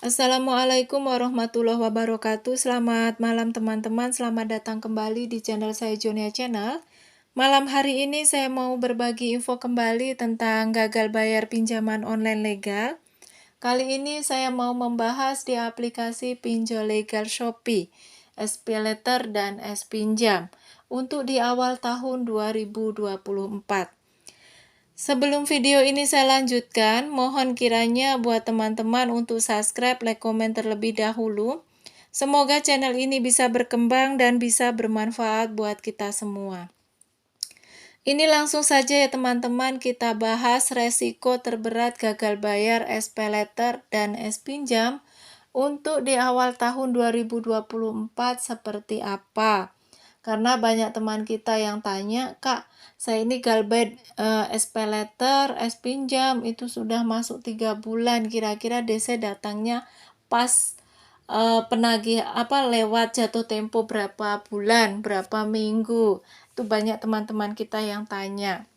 Assalamualaikum warahmatullahi wabarakatuh. Selamat malam teman-teman, selamat datang kembali di channel saya Jonia Channel. Malam hari ini saya mau berbagi info kembali tentang gagal bayar pinjaman online legal. Kali ini saya mau membahas di aplikasi pinjol legal Shopee, SPayLater dan S-Pinjam untuk di awal tahun 2024. Sebelum video ini saya lanjutkan, mohon kiranya buat teman-teman untuk subscribe, like, komen terlebih dahulu. Semoga channel ini bisa berkembang dan bisa bermanfaat buat kita semua. Ini langsung saja ya teman-teman, kita bahas resiko terberat gagal bayar SPayLater dan S-Pinjam untuk di awal tahun 2024 seperti apa. Karena banyak teman kita yang tanya, Kak, saya ini galbait SPayLater, S-Pinjam itu sudah masuk 3 bulan, kira-kira DC datangnya pas penagih lewat jatuh tempo berapa bulan, berapa minggu. Itu banyak teman-teman kita yang tanya.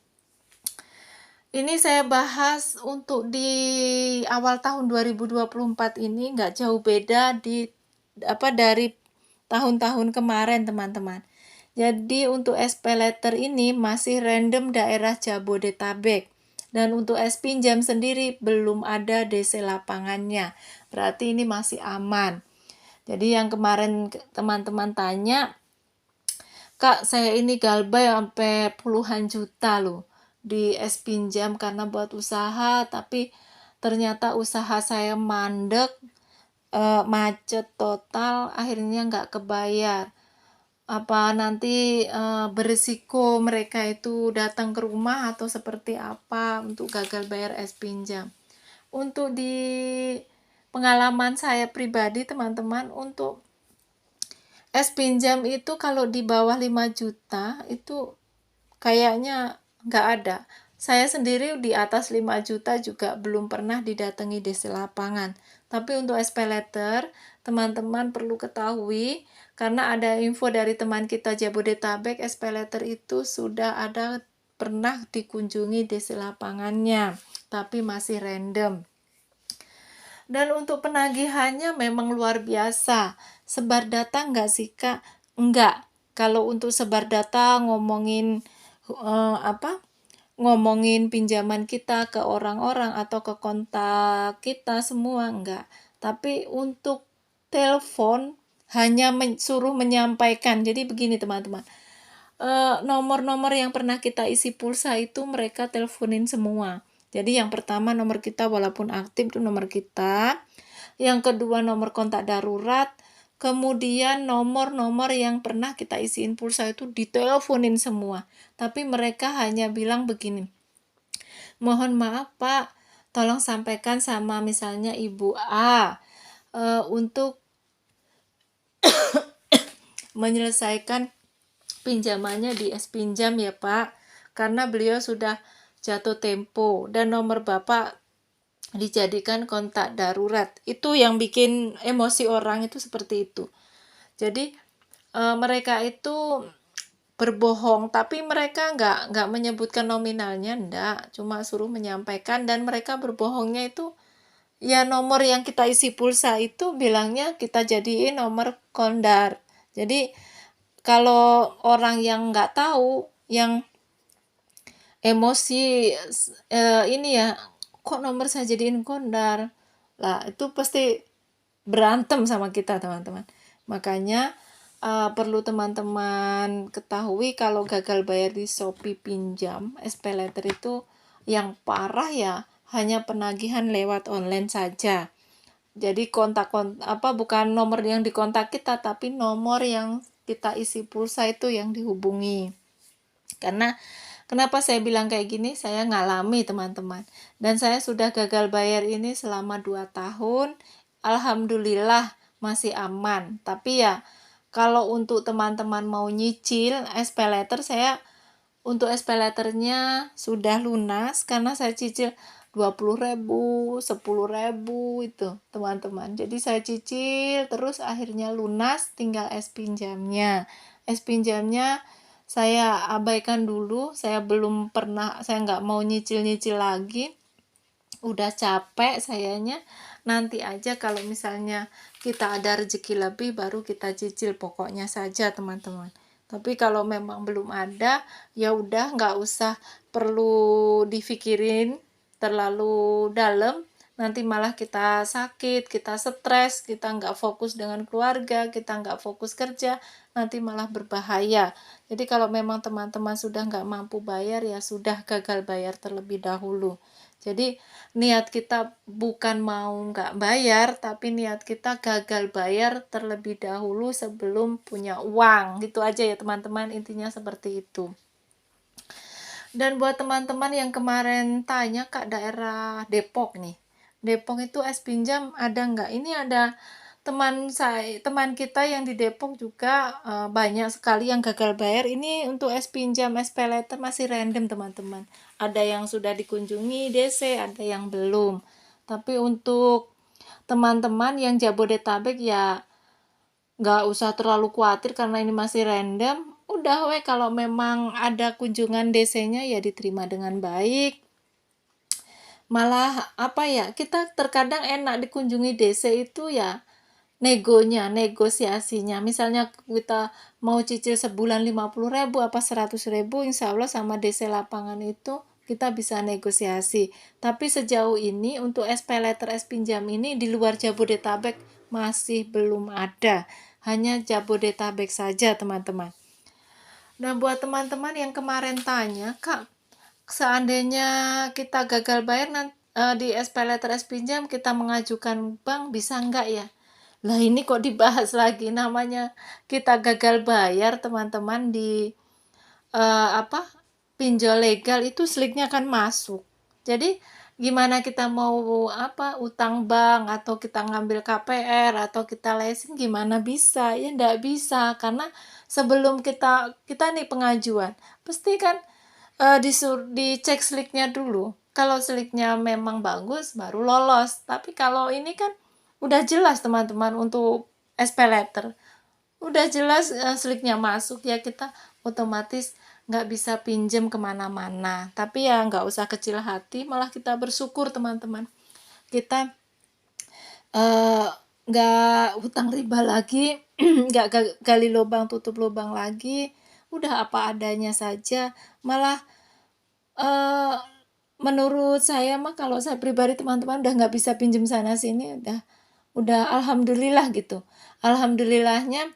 Ini saya bahas untuk di awal tahun 2024 ini nggak jauh beda dari tahun-tahun kemarin teman-teman. Jadi untuk SPayLater ini masih random daerah Jabodetabek. Dan untuk S-Pinjam sendiri belum ada DC lapangannya. Berarti ini masih aman. Jadi yang kemarin teman-teman tanya, Kak, saya ini galbay sampai puluhan juta loh di S-Pinjam karena buat usaha, tapi ternyata usaha saya mandek, macet total, akhirnya nggak kebayar. Apa nanti berisiko mereka itu datang ke rumah atau seperti apa untuk gagal bayar S-Pinjam. Untuk di pengalaman saya pribadi teman-teman, untuk S-Pinjam itu kalau di bawah 5 juta itu kayaknya nggak ada. Saya sendiri di atas 5 juta juga belum pernah didatangi DC lapangan. Tapi untuk SPayLater, teman-teman perlu ketahui, karena ada info dari teman kita Jabodetabek, SPayLater itu sudah ada pernah dikunjungi DC lapangannya, tapi masih random. Dan untuk penagihannya memang luar biasa. Sebar data nggak sih, Kak? Enggak. Kalau untuk sebar data ngomongin pinjaman kita ke orang-orang atau ke kontak kita semua enggak. Tapi untuk telepon hanya suruh menyampaikan. Jadi begini teman-teman. Nomor-nomor yang pernah kita isi pulsa itu mereka teleponin semua. Jadi yang pertama nomor kita walaupun aktif itu nomor kita. Yang kedua nomor kontak darurat. Kemudian nomor-nomor yang pernah kita isiin pulsa itu diteleponin semua. Tapi mereka hanya bilang begini, mohon maaf Pak, tolong sampaikan sama misalnya Ibu A untuk menyelesaikan pinjamannya di S-Pinjam ya Pak, karena beliau sudah jatuh tempo dan nomor Bapak dijadikan kontak darurat. Itu yang bikin emosi orang itu seperti itu. Jadi mereka itu berbohong, tapi mereka nggak menyebutkan nominalnya, enggak, cuma suruh menyampaikan, dan mereka berbohongnya itu ya nomor yang kita isi pulsa itu bilangnya kita jadiin nomor kondar. Jadi kalau orang yang nggak tahu, yang emosi ini ya, kok nomor saya jadiin kondar lah, itu pasti berantem sama kita teman-teman. Makanya perlu teman-teman ketahui kalau gagal bayar di Shopee Pinjam SPayLater itu yang parah ya hanya penagihan lewat online saja. Jadi bukan nomor yang dikontak kita, tapi nomor yang kita isi pulsa itu yang dihubungi. Karena kenapa saya bilang kayak gini, saya ngalami teman-teman. Dan saya sudah gagal bayar ini selama 2 tahun. Alhamdulillah masih aman. Tapi ya kalau untuk teman-teman mau nyicil SPayLater, saya untuk SPayLaternya sudah lunas karena saya cicil 20.000, 10.000 itu teman-teman. Jadi saya cicil terus akhirnya lunas, tinggal S-Pinjamnya. S-Pinjamnya saya abaikan dulu, saya nggak mau nyicil-nyicil lagi, udah capek sayanya nanti aja kalau misalnya kita ada rezeki lebih baru kita cicil pokoknya saja teman-teman. Tapi kalau memang belum ada, ya udah nggak usah perlu difikirin terlalu dalam, nanti malah kita sakit, kita stres, kita nggak fokus dengan keluarga, kita nggak fokus kerja, nanti malah berbahaya. Jadi kalau memang teman-teman sudah nggak mampu bayar, ya sudah gagal bayar terlebih dahulu. Jadi niat kita bukan mau nggak bayar, tapi niat kita gagal bayar terlebih dahulu sebelum punya uang. Gitu aja ya teman-teman, intinya seperti itu. Dan buat teman-teman yang kemarin tanya Kak daerah Depok nih, Depok itu es pinjam ada nggak? Ini ada teman kita yang di Depok juga banyak sekali yang gagal bayar. Ini untuk es pinjam, es paylater masih random teman-teman. Ada yang sudah dikunjungi DC, ada yang belum. Tapi untuk teman-teman yang Jabodetabek ya nggak usah terlalu khawatir karena ini masih random. Udah kalau memang ada kunjungan DC-nya ya diterima dengan baik. Malah apa ya, kita terkadang enak dikunjungi DC itu ya negosiasinya. Misalnya kita mau cicil sebulan 50.000 apa 100.000, insya Allah sama DC lapangan itu kita bisa negosiasi. Tapi sejauh ini untuk es paylater, es pinjam ini di luar Jabodetabek masih belum ada. Hanya Jabodetabek saja teman-teman. Nah buat teman-teman yang kemarin tanya, Kak, seandainya kita gagal bayar di es paylater, es pinjam, kita mengajukan bank bisa enggak ya? Lah ini kok dibahas lagi, namanya kita gagal bayar teman-teman di apa pinjol legal itu sliknya kan masuk. Jadi gimana kita mau utang bank atau kita ngambil KPR atau kita leasing, gimana bisa? Ya enggak bisa karena sebelum kita nih pengajuan pasti kan dicek sliknya dulu. Kalau sliknya memang bagus baru lolos. Tapi kalau ini kan udah jelas teman-teman untuk es paylater. Udah jelas sliknya masuk ya kita otomatis nggak bisa pinjem kemana-mana. Tapi ya nggak usah kecil hati, malah kita bersyukur teman-teman. Kita nggak hutang riba lagi, nggak gali lubang tutup lubang lagi. Udah apa adanya saja. Malah menurut saya mah kalau saya pribadi teman-teman udah nggak bisa pinjem sana sini, udah alhamdulillah gitu. Alhamdulillahnya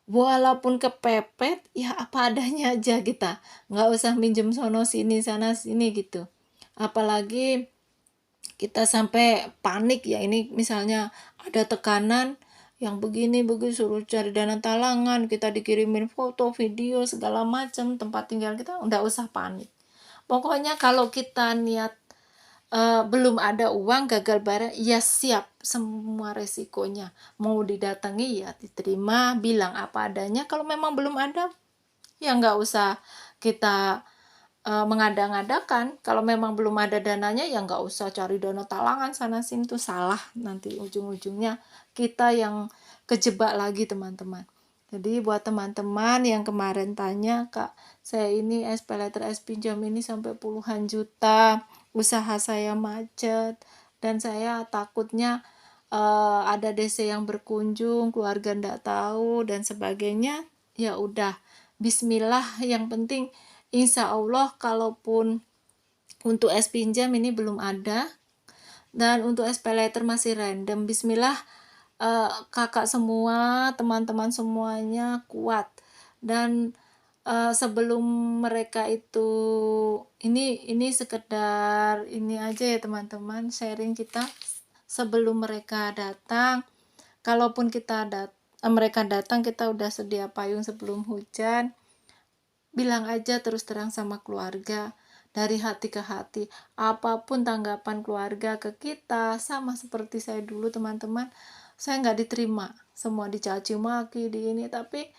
walaupun kepepet ya apa adanya aja kita, nggak usah minjem sono sini sana sini gitu. Apalagi kita sampai panik ya, ini misalnya ada tekanan yang begini suruh cari dana talangan, kita dikirimin foto video segala macam tempat tinggal kita, nggak usah panik. Pokoknya kalau kita niat belum ada uang gagal bayar ya siap semua resikonya, mau didatangi ya diterima, bilang apa adanya. Kalau memang belum ada ya nggak usah kita mengada-ngadakan. Kalau memang belum ada dananya ya nggak usah cari dana talangan sana sini, itu salah, nanti ujung-ujungnya kita yang kejebak lagi teman-teman. Jadi buat teman-teman yang kemarin tanya, Kak, saya ini es paylater, es pinjam ini sampai puluhan juta, usaha saya macet, dan saya takutnya ada DC yang berkunjung, keluarga ndak tahu, dan sebagainya. Ya udah, bismillah, yang penting insya Allah kalaupun untuk es pinjam ini belum ada, dan untuk es paylater masih random, bismillah kakak semua, teman-teman semuanya kuat. Dan sebelum mereka itu ini sekedar ini aja ya teman-teman, sharing kita sebelum mereka datang. Kalaupun mereka datang kita udah sedia payung sebelum hujan, bilang aja terus terang sama keluarga dari hati ke hati. Apapun tanggapan keluarga ke kita, sama seperti saya dulu teman-teman, saya nggak diterima, semua dicaci maki di ini, tapi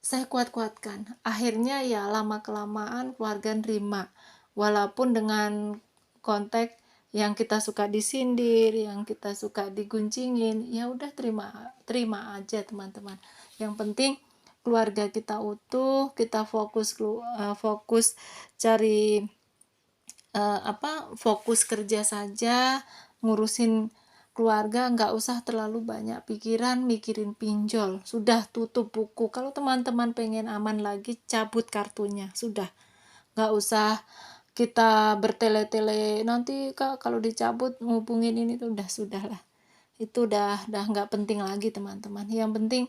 saya kuat-kuatkan. Akhirnya ya lama kelamaan keluarga nerima, walaupun dengan konteks yang kita suka disindir, yang kita suka diguncingin, ya udah terima aja teman-teman. Yang penting keluarga kita utuh, kita fokus cari fokus kerja saja, ngurusin keluarga nggak usah terlalu banyak pikiran mikirin pinjol, sudah tutup buku. Kalau teman-teman pengen aman lagi, cabut kartunya, sudah. Nggak usah kita bertele-tele, nanti Kak kalau dicabut ngubungin ini tuh sudahlah. Itu udah nggak penting lagi teman-teman. Yang penting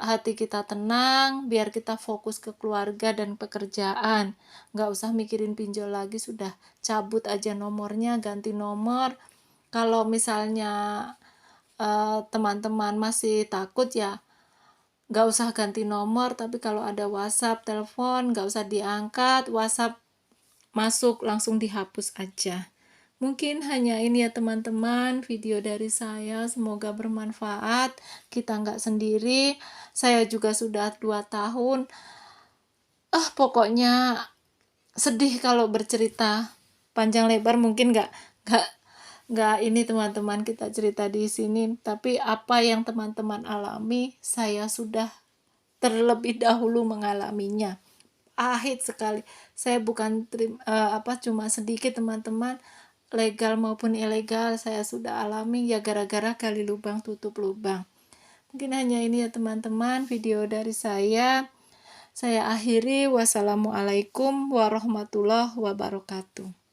hati kita tenang, biar kita fokus ke keluarga dan pekerjaan. Nggak usah mikirin pinjol lagi, sudah cabut aja nomornya, ganti nomor. Kalau misalnya teman-teman masih takut ya nggak usah ganti nomor, tapi kalau ada WhatsApp, telepon nggak usah diangkat, WhatsApp masuk langsung dihapus aja. Mungkin hanya ini ya teman-teman, video dari saya, semoga bermanfaat. Kita nggak sendiri, saya juga sudah 2 tahun. Pokoknya sedih kalau bercerita panjang lebar, mungkin nggak ini teman-teman kita cerita di sini, tapi apa yang teman-teman alami, saya sudah terlebih dahulu mengalaminya. Pahit sekali. Saya bukan cuma sedikit teman-teman, legal maupun ilegal saya sudah alami ya gara-gara gali lubang tutup lubang. Mungkin hanya ini ya teman-teman video dari saya. Saya akhiri. Wassalamualaikum warahmatullahi wabarakatuh.